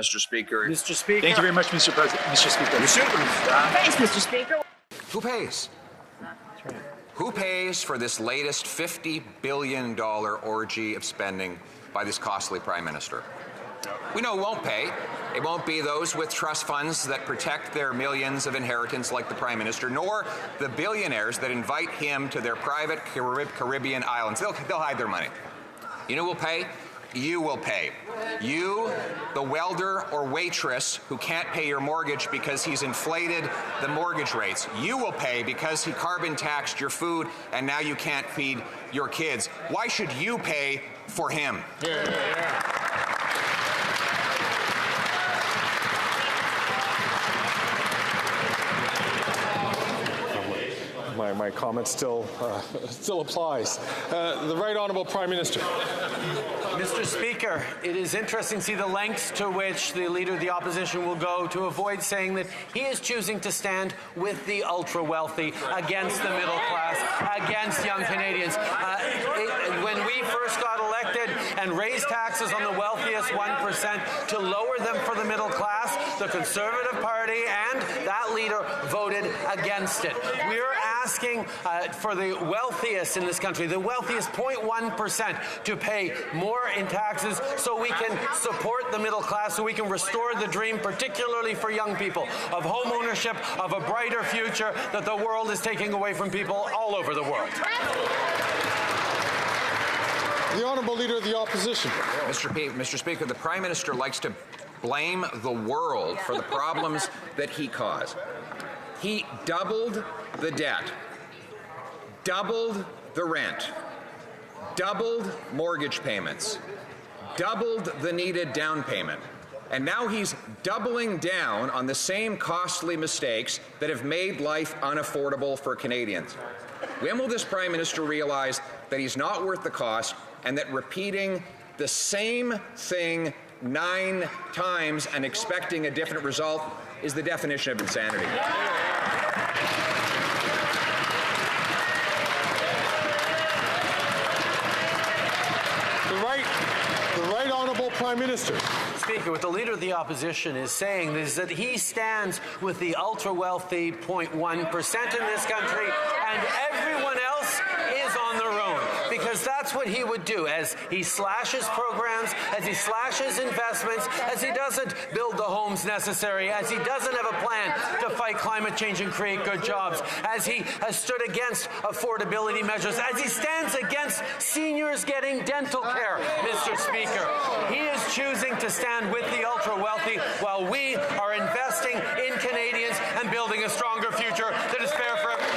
Mr. Speaker. Mr. Speaker. Thank you very much, Mr. President. Mr. Speaker. Thanks, Mr. Speaker. Who pays? Who pays for this latest $50 billion orgy of spending by this costly Prime Minister? We know who won't pay. It won't be those with trust funds that protect their millions of inheritance like the Prime Minister, nor the billionaires that invite him to their private Caribbean islands. They'll hide their money. You know who will pay? You will pay. You, the welder or waitress who can't pay your mortgage because he's inflated the mortgage rates. You will pay because he carbon taxed your food and now you can't feed your kids. Why should you pay for him? My comment still applies. The Right Honourable Prime Minister. Mr. Speaker, it is interesting to see the lengths to which the Leader of the Opposition will go to avoid saying that he is choosing to stand with the ultra-wealthy, against the middle class, against young Canadians. When we first got elected and raised taxes on the wealthiest 1% to lower them for the middle class, the Conservative Party and that leader voted against it. We're asking for the wealthiest in this country, the wealthiest 0.1%, to pay more in taxes so we can support the middle class, so we can restore the dream, particularly for young people, of home ownership, of a brighter future that the world is taking away from people all over the world. The Honourable Leader of the Opposition. Mr. Speaker, the Prime Minister likes to blame the world for the problems that he caused. He doubled the debt, doubled the rent, doubled mortgage payments, doubled the needed down payment, and now he's doubling down on the same costly mistakes that have made life unaffordable for Canadians. When will this Prime Minister realize that he's not worth the cost and that repeating the same thing 9 times and expecting a different result is the definition of insanity? The Right Honourable Prime Minister. Speaker, what the Leader of the Opposition is saying is that he stands with the ultra-wealthy 0.1% in this country, and everyone else is on their own, because that's what he would do as he slashes programs, as he slashes investments, as he doesn't build the homes necessary, as he doesn't have a plan to fight climate change and create good jobs, as he has stood against affordability measures, as he stands against seniors getting dental care, Mr. Speaker. He is choosing to stand with the ultra-wealthy while we are investing in Canadians and building a stronger future that is fair for everyone.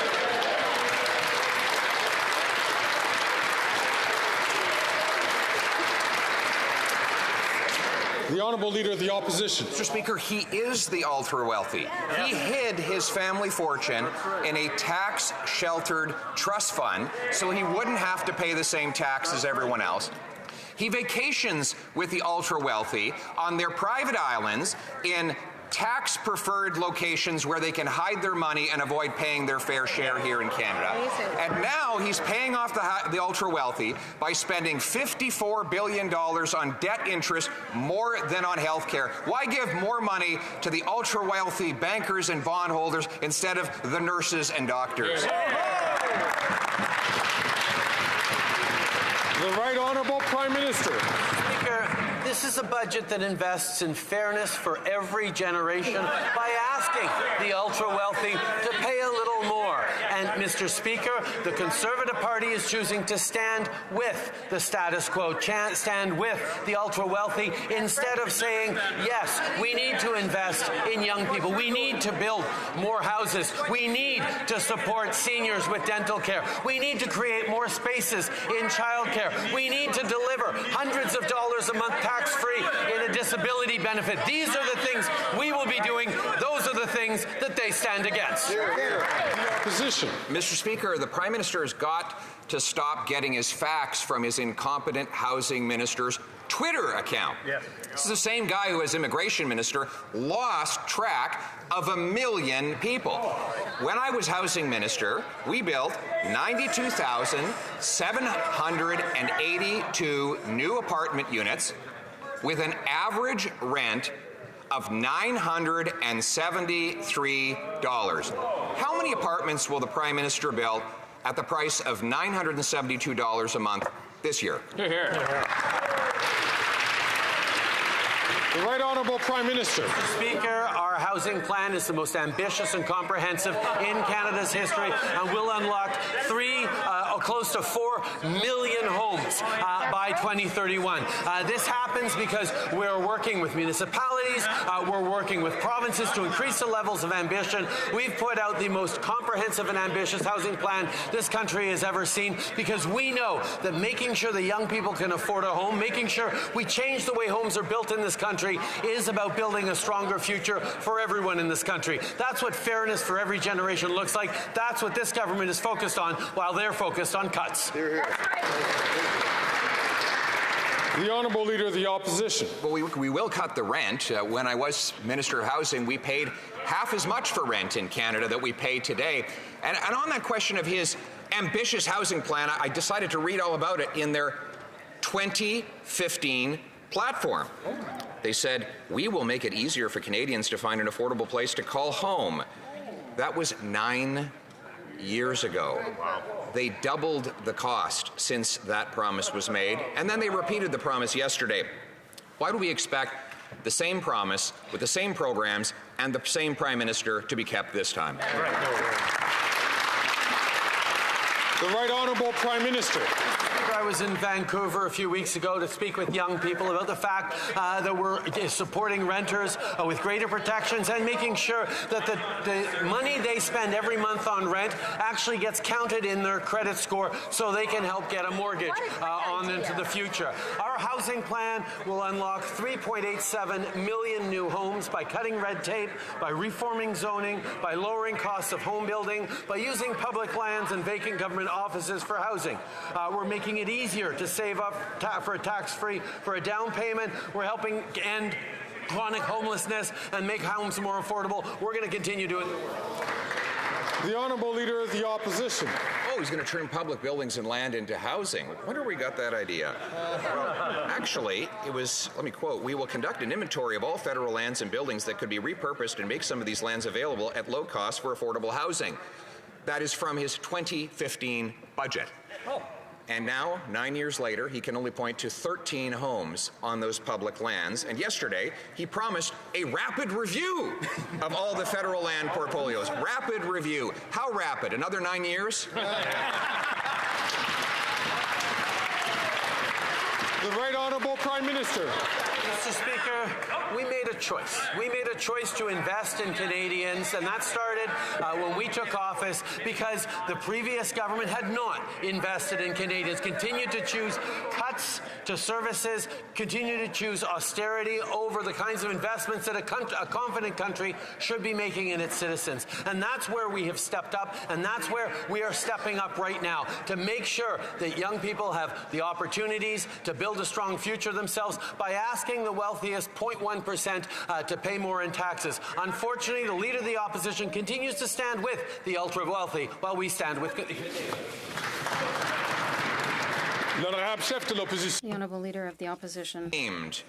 The Honourable Leader of the Opposition. Mr. Speaker, he is the ultra-wealthy. He hid his family fortune in a tax-sheltered trust fund so he wouldn't have to pay the same tax as everyone else. He vacations with the ultra-wealthy on their private islands in tax-preferred locations where they can hide their money and avoid paying their fair share here in Canada. And now he's paying off the ultra-wealthy by spending $54 billion on debt interest, more than on health care. Why give more money to the ultra-wealthy bankers and bondholders instead of the nurses and doctors? The Right Honourable Prime Minister. Speaker, this is a budget that invests in fairness for every generation by asking the ultra-wealthy to pay a little more. And, Mr. Speaker, the Conservative Party is choosing to stand with the status quo, stand with the ultra-wealthy, instead of saying, yes, we need to invest in young people. We need to build more houses. We need to support seniors with dental care. We need to create more spaces in childcare. We need to deliver hundreds of dollars a month tax-free in a disability benefit. These are the things we will be doing. Those are the things that they stand against. Position. Mr. Speaker, the Prime Minister has got to stop getting his facts from his incompetent housing minister's Twitter account. Yes. This is the same guy who, as immigration minister, lost track of 1 million people. When I was housing minister, we built 92,782 new apartment units with an average rent of $973. How many apartments will the Prime Minister build at the price of $972 a month this year? The Right Honourable Prime Minister. Mr. Speaker, our housing plan is the most ambitious and comprehensive in Canada's history and will unlock close to 4 million homes by 2031. This happens because we're working with municipalities, we're working with provinces to increase the levels of ambition. We've put out the most comprehensive and ambitious housing plan this country has ever seen because we know that making sure that young people can afford a home, making sure we change the way homes are built in this country is about building a stronger future for everyone in this country. That's what fairness for every generation looks like. That's what this government is focused on while they're focused on cuts. The Honourable Leader of the Opposition. Well, we will cut the rent. When I was Minister of Housing, we paid half as much for rent in Canada that we pay today. And on that question of his ambitious housing plan, I decided to read all about it in their 2015 platform. They said, "We will make it easier for Canadians to find an affordable place to call home." That was 9 years ago. Wow. They doubled the cost since that promise was made, and then they repeated the promise yesterday. Why do we expect the same promise with the same programs and the same Prime Minister to be kept this time? The Right Honourable Prime Minister. I was in Vancouver a few weeks ago to speak with young people about the fact that we're supporting renters with greater protections and making sure that the money they spend every month on rent actually gets counted in their credit score so they can help get a mortgage on into the future. Our housing plan will unlock 3.87 million new homes by cutting red tape, by reforming zoning, by lowering costs of home building, by using public lands and vacant government offices for housing. We're making it easier to save up for a tax-free for a down payment. We're helping end chronic homelessness and make homes more affordable. We're going to continue doing the work. The Honourable Leader of the Opposition. Oh, he's going to turn public buildings and land into housing. I wonder where we got that idea. Well, actually, it was, let me quote, "We will conduct an inventory of all federal lands and buildings that could be repurposed and make some of these lands available at low cost for affordable housing." That is from his 2015 budget. Oh. And now, 9 years later, he can only point to 13 homes on those public lands. And yesterday, he promised a rapid review of all the federal land portfolios. Rapid review. How rapid? Another 9 years? The Right Honourable Prime Minister. Mr. Speaker, we made a choice. We made a choice to invest in Canadians, and that started when we took office because the previous government had not invested in Canadians, continued to choose cuts to services, continued to choose austerity over the kinds of investments that a confident country should be making in its citizens. And that's where we have stepped up, and that's where we are stepping up right now to make sure that young people have the opportunities to build a strong future themselves by asking the wealthiest 0.1% to pay more in taxes. Unfortunately, the Leader of the Opposition continues to stand with the ultra-wealthy while we stand with... The Honourable Leader of the Opposition. Named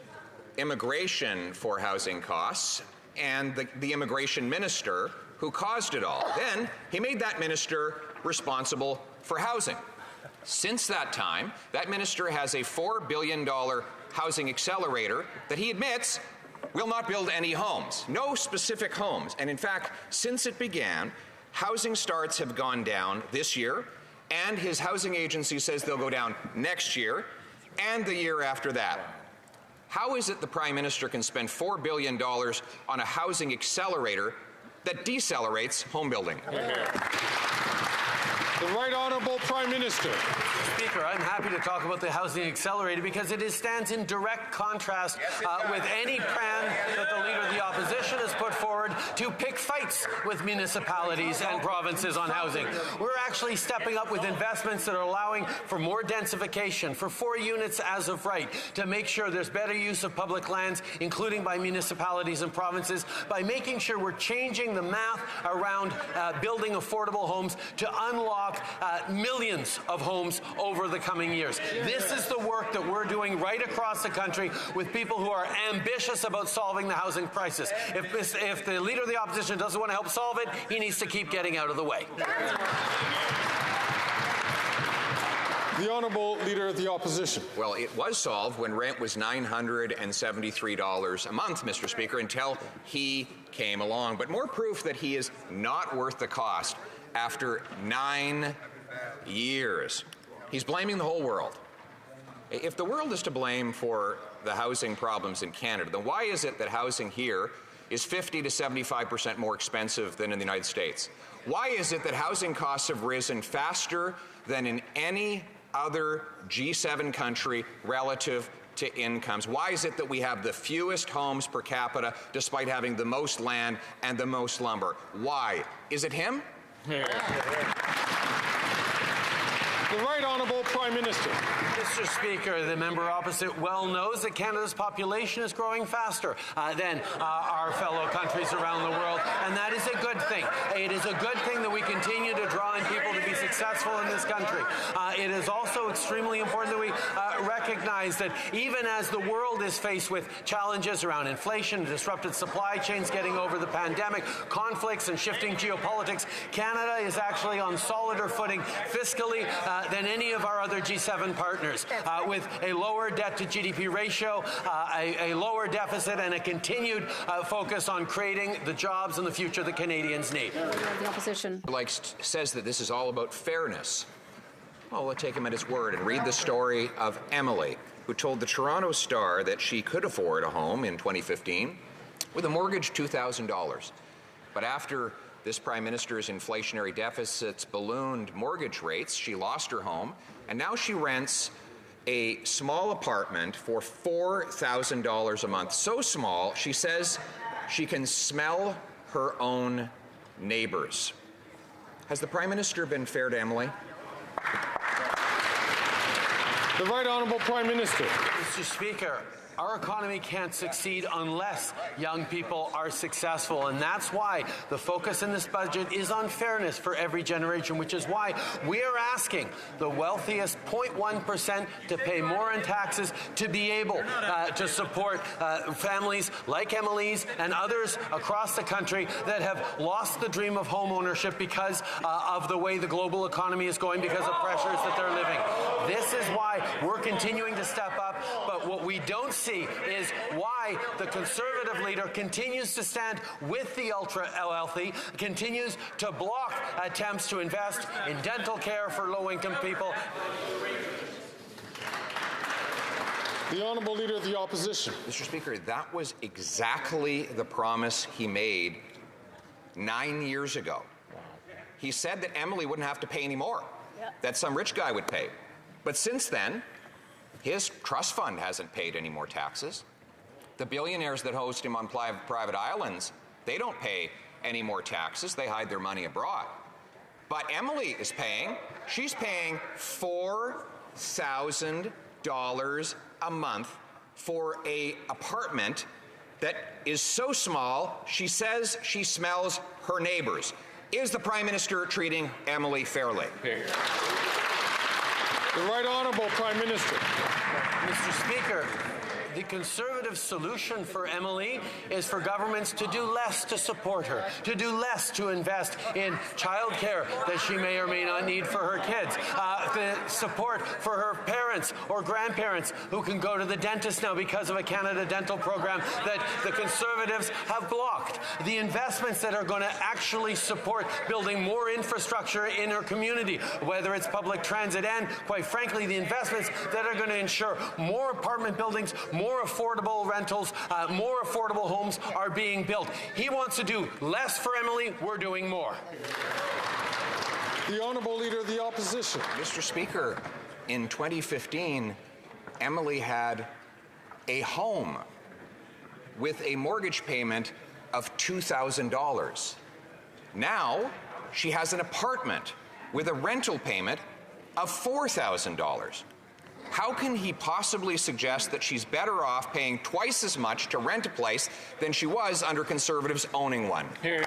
immigration for housing costs and the immigration minister who caused it all. Then he made that minister responsible for housing. Since that time, that minister has a $4 billion housing accelerator that he admits will not build any homes, no specific homes. And in fact, since it began, housing starts have gone down this year, and his housing agency says they'll go down next year and the year after that. How is it the Prime Minister can spend $4 billion on a housing accelerator that decelerates home building? The Right Honourable Prime Minister. Speaker, I'm happy to talk about the housing accelerator because it stands in direct contrast with any plan that the Leader of the Opposition has put forward to pick fights with municipalities and provinces on housing. We're actually stepping up with investments that are allowing for more densification, for 4 units as of right, to make sure there's better use of public lands, including by municipalities and provinces, by making sure we're changing the math around building affordable homes to unlock millions of homes over the coming years. This is the work that we're doing right across the country with people who are ambitious about solving the housing crisis. If the Leader of the Opposition doesn't want to help solve it, he needs to keep getting out of the way. The Honourable Leader of the Opposition. Well, it was solved when rent was $973 a month, Mr. Speaker, until he came along. But more proof that he is not worth the cost after 9 years. He's blaming the whole world. If the world is to blame for the housing problems in Canada, then why is it that housing here is 50 to 75% more expensive than in the United States? Why is it that housing costs have risen faster than in any other G7 country relative to incomes? Why is it that we have the fewest homes per capita despite having the most land and the most lumber? Why? Is it him? The Right Honourable Prime Minister. Mr. Speaker, the member opposite well knows that Canada's population is growing faster than our fellow countries around the world, and that is a good thing. It is a good thing that we continue to draw in people to be successful in this country. It is also extremely important that we recognize that even as the world is faced with challenges around inflation, disrupted supply chains, getting over the pandemic, conflicts and shifting geopolitics, Canada is actually on solider footing fiscally than any of our other G7 partners, with a lower debt to GDP ratio, a lower deficit, and a continued focus on creating the jobs and the future that Canadians need. The opposition. Says that this is all about fairness. Well, we'll take him at his word and read the story of Emily, who told the Toronto Star that she could afford a home in 2015 with a mortgage $2,000. But after this Prime Minister's inflationary deficits ballooned mortgage rates, she lost her home, and now she rents a small apartment for $4,000 a month. So small, she says she can smell her own neighbors. Has the Prime Minister been fair to Emily? The Right Honourable Prime Minister. Mr. Speaker, our economy can't succeed unless young people are successful, and that's why the focus in this budget is on fairness for every generation, which is why we are asking the wealthiest 0.1% to pay more in taxes to be able to support families like Emily's and others across the country that have lost the dream of home ownership because of the way the global economy is going, because of pressures that they're living. This is why we're continuing to step up, but what we don't see is why the Conservative leader continues to stand with the ultra-wealthy, continues to block attempts to invest in dental care for low-income people. The Honourable Leader of the Opposition. Mr. Speaker, that was exactly the promise he made 9 years ago. He said that Emily wouldn't have to pay any more, that some rich guy would pay. But since then, his trust fund hasn't paid any more taxes. The billionaires that host him on private islands, they don't pay any more taxes. They hide their money abroad. But Emily is paying. She's paying $4,000 a month for an apartment that is so small, she says she smells her neighbors. Is the Prime Minister treating Emily fairly? The Right Honourable Prime Minister. Mr. Speaker, the Conservative solution for Emily is for governments to do less to support her, to do less to invest in childcare that she may or may not need for her kids, the support for her parents or grandparents who can go to the dentist now because of a Canada Dental program that the Conservatives have blocked, the investments that are going to actually support building more infrastructure in her community, whether it's public transit and, quite frankly, the investments that are going to ensure more apartment buildings, more affordable rentals, more affordable homes are being built. He wants to do less for Emily. We're doing more. The Honourable Leader of the Opposition. Mr. Speaker, in 2015, Emily had a home with a mortgage payment of $2,000. Now she has an apartment with a rental payment of $4,000. How can he possibly suggest that she's better off paying twice as much to rent a place than she was under Conservatives owning one? Here.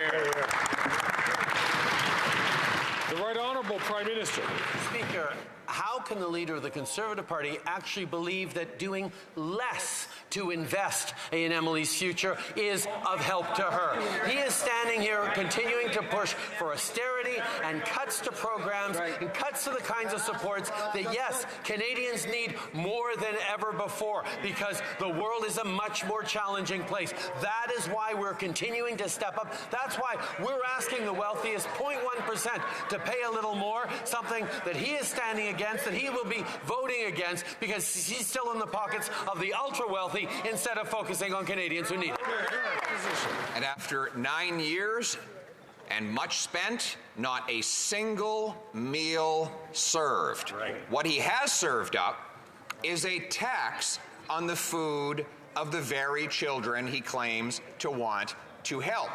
The Right Honourable Prime Minister. Speaker, how can the leader of the Conservative Party actually believe that doing less to invest in Emily's future is of help to her? He is standing here continuing to push for austerity and cuts to programs and cuts to the kinds of supports that, yes, Canadians need more than ever before because the world is a much more challenging place. That is why we're continuing to step up. That's why we're asking the wealthiest 0.1% to pay a little more, something that he is standing against, that he will be voting against because he's still in the pockets of the ultra-wealthy instead of focusing on Canadians who need it. And after 9 years and much spent, not a single meal served. What he has served up is a tax on the food of the very children he claims to want to help.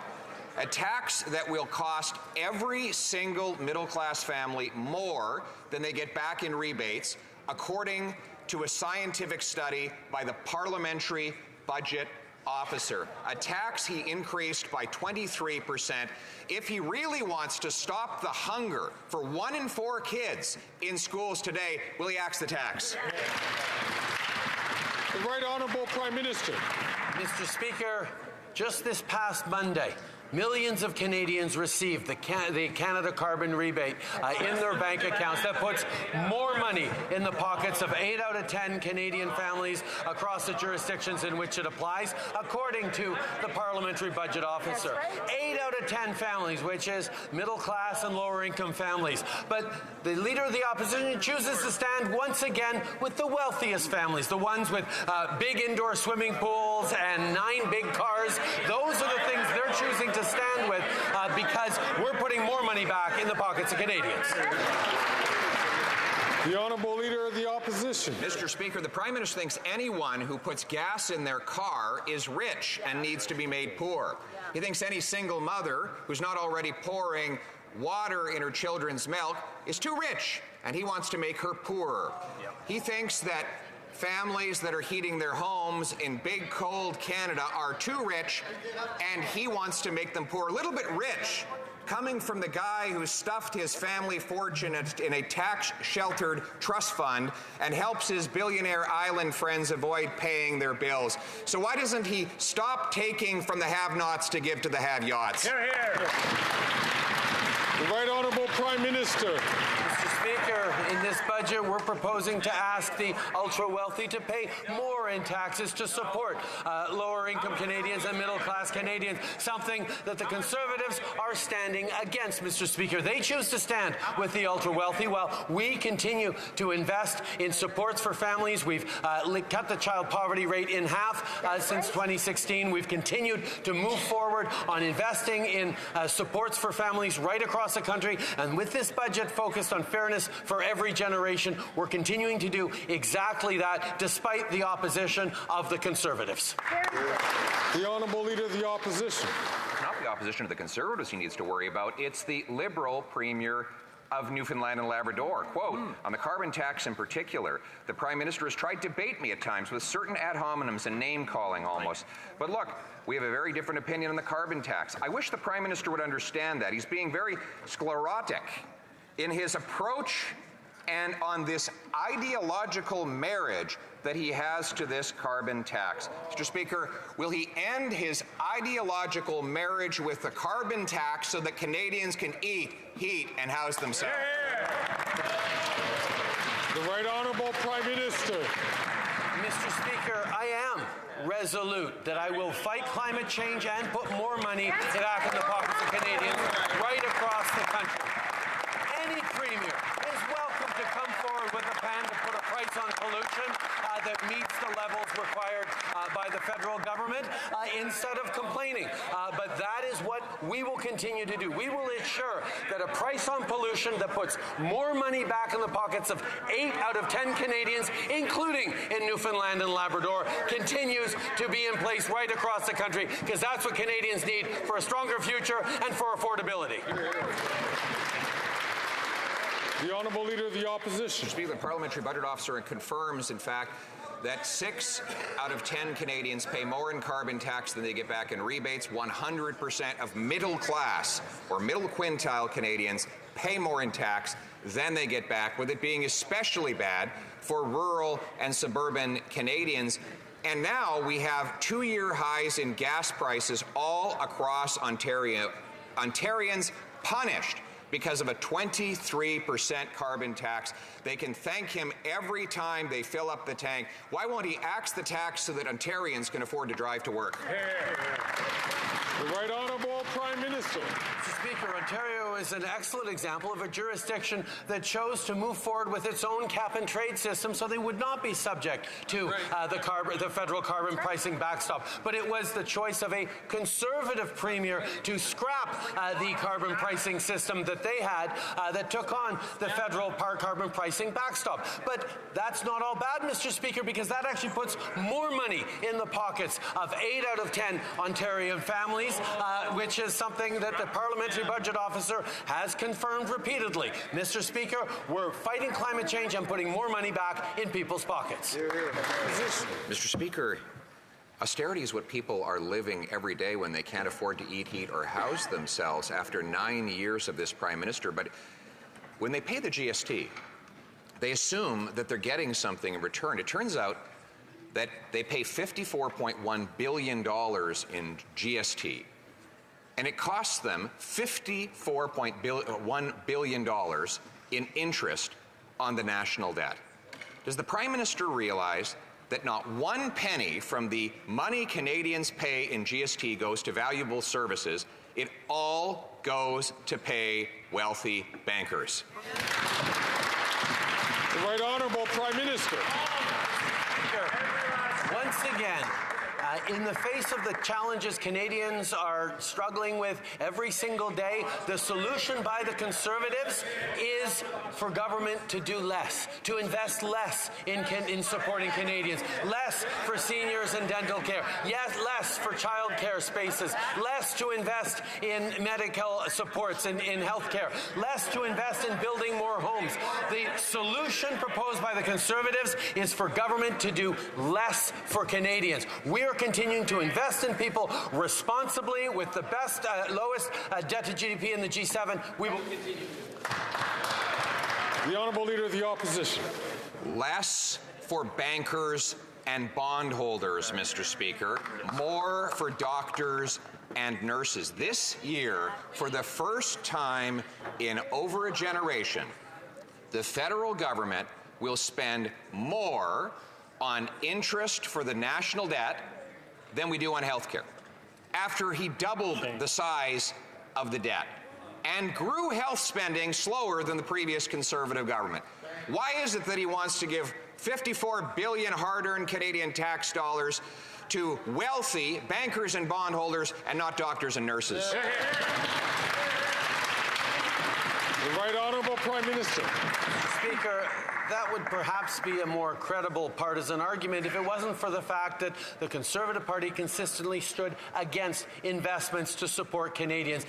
A tax that will cost every single middle-class family more than they get back in rebates, according to a scientific study by the Parliamentary Budget Officer. A tax he increased by 23%. If he really wants to stop the hunger for 1 in 4 kids in schools today, will he axe the tax? The Right Honourable Prime Minister. Mr. Speaker, just this past Monday, millions of Canadians received the Canada Carbon Rebate in their bank accounts. That puts more money in the pockets of 8 out of 10 Canadian families across the jurisdictions in which it applies, according to the Parliamentary Budget Officer. 8 out of 10 families, which is middle class and lower income families. But the Leader of the Opposition chooses to stand once again with the wealthiest families, the ones with big indoor swimming pools and 9 big cars. Those are the things they're choosing to stand with because we're putting more money back in the pockets of Canadians. The Honourable Leader of the Opposition. Mr. Speaker, the Prime Minister thinks anyone who puts gas in their car is rich and needs to be made poor. He thinks any single mother who's not already pouring water in her children's milk is too rich, and he wants to make her poorer. He thinks that families that are heating their homes in big, cold Canada are too rich, and he wants to make them poor. A little bit rich, coming from the guy who stuffed his family fortune in a tax-sheltered trust fund and helps his billionaire island friends avoid paying their bills. So why doesn't he stop taking from the have-nots to give to the have-yachts? Hear, hear. The Right Honourable Prime Minister. Mr. Speaker, in this budget, we're proposing to ask the ultra-wealthy to pay more in taxes to support lower-income Canadians and middle-class Canadians, something that the Conservatives are standing against, Mr. Speaker. They choose to stand with the ultra-wealthy while we continue to invest in supports for families. We've cut the child poverty rate in half since 2016. We've continued to move forward on investing in supports for families right across the country. And with this budget focused on fairness for every generation, we're continuing to do exactly that, despite the opposition of the Conservatives. The Honourable Leader of the Opposition. Not the opposition of the Conservatives he needs to worry about. It's the Liberal Premier of Newfoundland and Labrador. Quote, on the carbon tax in particular, the Prime Minister has tried to bait me at times with certain ad hominems and name-calling almost. But look, we have a very different opinion on the carbon tax. I wish the Prime Minister would understand that. He's being very sclerotic in his approach and on this ideological marriage that he has to this carbon tax. Mr. Speaker, will he end his ideological marriage with the carbon tax so that Canadians can eat, heat, and house themselves? The Right Honourable Prime Minister. Mr. Speaker, I am resolute that I will fight climate change and put more money back in the pockets of Canadians right across the country. Any Premier is welcome to come forward with a plan to put a price on pollution that meets the levels required by the federal government instead of complaining. But that is what we will continue to do. We will ensure that a price on pollution that puts more money back in the pockets of 8 out of 10 Canadians, including in Newfoundland and Labrador, continues to be in place right across the country, because that's what Canadians need for a stronger future and for affordability. The Honourable Leader of the Opposition. Speaker, the Parliamentary Budget Officer confirms, in fact, that 6 out of 10 Canadians pay more in carbon tax than they get back in rebates. 100% of middle class or middle quintile Canadians pay more in tax than they get back, with it being especially bad for rural and suburban Canadians. And now we have 2-year highs in gas prices all across Ontario. Ontarians punished because of a 23% carbon tax. They can thank him every time they fill up the tank. Why won't he axe the tax so that Ontarians can afford to drive to work? The Right Honourable Prime Minister. Mr. Speaker, Ontario is an excellent example of a jurisdiction that chose to move forward with its own cap-and-trade system so they would not be subject to the federal carbon pricing backstop. But it was the choice of a Conservative Premier to scrap the carbon pricing system that they had that took on the federal carbon pricing backstop. But that's not all bad, Mr. Speaker, because that actually puts more money in the pockets of 8 out of 10 Ontarian families, which is something that the Parliamentary Budget Officer has confirmed repeatedly. Mr. Speaker, we're fighting climate change and putting more money back in people's pockets. Mr. Speaker, austerity is what people are living every day when they can't afford to eat, heat, or house themselves after 9 years of this Prime Minister. But when they pay the GST, they assume that they're getting something in return. It turns out that they pay $54.1 billion in GST, and it costs them $54.1 billion in interest on the national debt. Does the Prime Minister realize that not 1 penny from the money Canadians pay in GST goes to valuable services? It all goes to pay wealthy bankers. The Right Honourable Prime Minister. Once again, in the face of the challenges Canadians are struggling with every single day, the solution by the Conservatives is for government to do less, to invest less in supporting Canadians, less for seniors and dental care, yes, less for child care spaces, less to invest in medical supports and in health care, less to invest in building more homes. The solution proposed by the Conservatives is for government to do less for Canadians. We are continuing to invest in people responsibly with the best, lowest debt to GDP in the G7. We will continue. The Honourable Leader of the Opposition. Less for bankers and bondholders, Mr. Speaker. More for doctors and nurses. This year, for the first time in over a generation, the federal government will spend more on interest for the national debt than we do on health care, after he doubled the size of the debt and grew health spending slower than the previous Conservative government. Why is it that he wants to give $54 billion hard-earned Canadian tax dollars to wealthy bankers and bondholders and not doctors and nurses? The Right Honourable Prime Minister. Speaker, that would perhaps be a more credible partisan argument if it wasn't for the fact that the Conservative Party consistently stood against investments to support Canadians.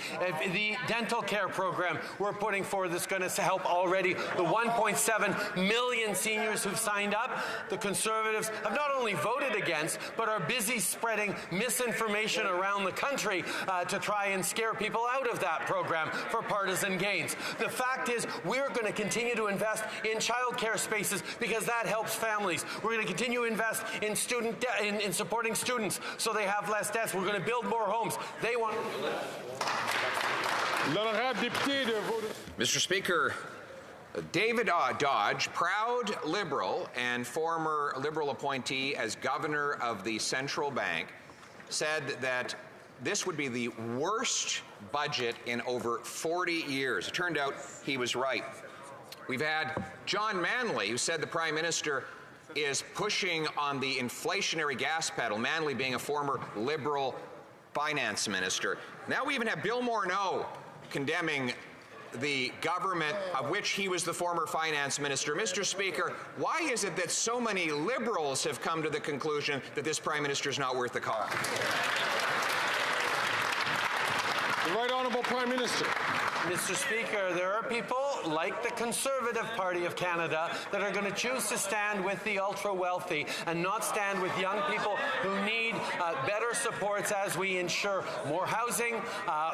The dental care program we're putting forward that's going to help already the 1.7 million seniors who've signed up, the Conservatives have not only voted against, but are busy spreading misinformation around the country to try and scare people out of that program for partisan gains. The fact is, we're going to continue to invest in child care spaces because that helps families. We're going to continue to invest in in supporting students so they have less debts. We're going to build more homes. They want. Mr. Speaker, David Dodge, proud Liberal and former Liberal appointee as governor of the central bank, said that this would be the worst budget in over 40 years. It turned out he was right. We've had John Manley, who said the Prime Minister is pushing on the inflationary gas pedal, Manley being a former Liberal finance minister. Now we even have Bill Morneau condemning the government of which he was the former finance minister. Mr. Speaker, why is it that so many Liberals have come to the conclusion that this Prime Minister is not worth the cost? The Right Honourable Prime Minister. Mr. Speaker, there are people like the Conservative Party of Canada that are going to choose to stand with the ultra-wealthy and not stand with young people who need better supports as we ensure more housing,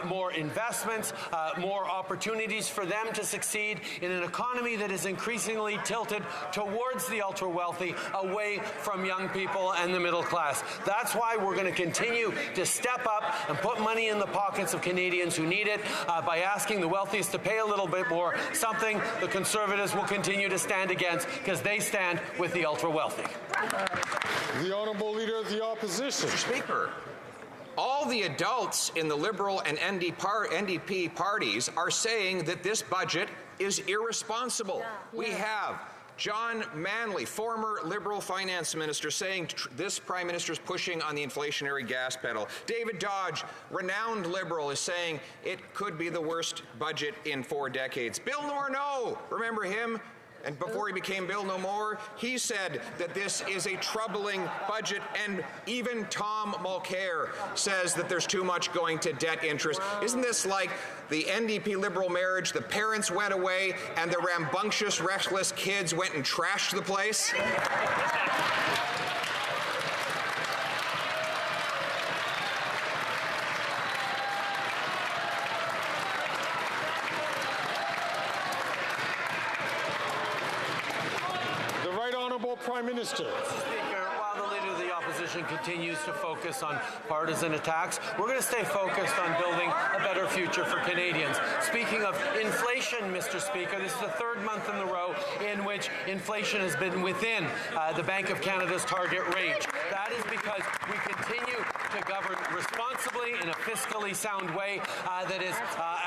more investments, more opportunities for them to succeed in an economy that is increasingly tilted towards the ultra-wealthy, away from young people and the middle class. That's why we're going to continue to step up and put money in the pockets of Canadians who need it by asking the wealthiest to pay a little bit more, something the Conservatives will continue to stand against because they stand with the ultra-wealthy. The Honourable Leader of the Opposition. Mr. Speaker, all the adults in the Liberal and NDP parties are saying that this budget is irresponsible. We have John Manley, former Liberal finance minister, saying this Prime Minister is pushing on the inflationary gas pedal. David Dodge, renowned Liberal, is saying it could be the worst budget in 4 decades. Bill Morneau, remember him? And before he became Bill No More, he said that this is a troubling budget, and even Tom Mulcair says that there's too much going to debt interest. Isn't this like the NDP Liberal marriage? The parents went away and the rambunctious, restless kids went and trashed the place? Prime Minister. Speaker, while the Leader of the Opposition continues to focus on partisan attacks, we're going to stay focused on building a better future for Canadians. Speaking of inflation, Mr. Speaker, this is the 3rd month in a row in which inflation has been within the Bank of Canada's target range. That is because we continue to govern responsibly in a fiscally sound way that is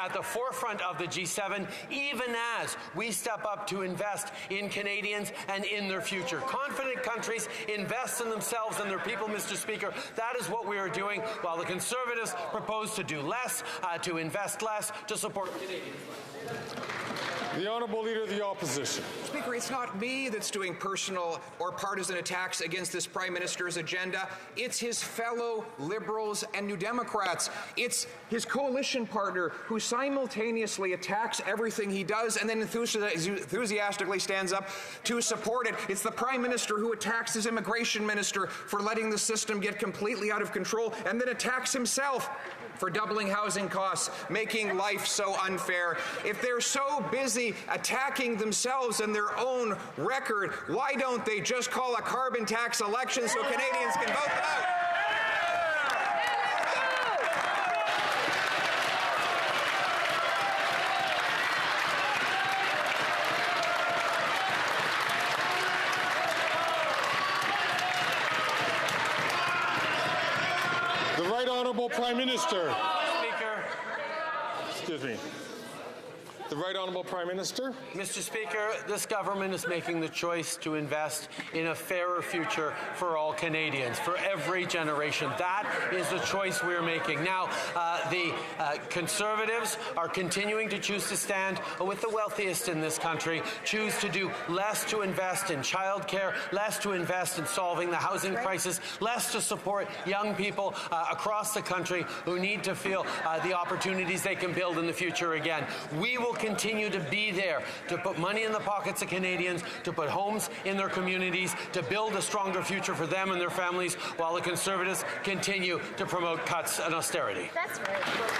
at the forefront of the G7, even as we step up to invest in Canadians and in their future. Confident countries invest in themselves and their people, Mr. Speaker. That is what we are doing, while the Conservatives propose to do less, to invest less, to support Canadians. The Honourable Leader of the Opposition. Speaker, it's not me that's doing personal or partisan attacks against this Prime Minister's agenda. It's his fellow Liberals and New Democrats. It's his coalition partner who simultaneously attacks everything he does and then enthusiastically stands up to support it. It's the Prime Minister who attacks his immigration minister for letting the system get completely out of control and then attacks himself for doubling housing costs, making life so unfair. If they're so busy attacking themselves and their own record, why don't they just call a carbon tax election so Canadians can vote them out? The Right Honourable Prime Minister. Speaker. Excuse me. The Right Honourable Prime Minister. Mr. Speaker, this government is making the choice to invest in a fairer future for all Canadians, for every generation. That is the choice we're making. Now, the Conservatives are continuing to choose to stand with the wealthiest in this country, choose to do less to invest in childcare, less to invest in solving the housing crisis, less to support young people across the country who need to feel the opportunities they can build in the future again. We will continue to be there to put money in the pockets of Canadians, to put homes in their communities, to build a stronger future for them and their families, while the Conservatives continue to promote cuts and austerity. That's right.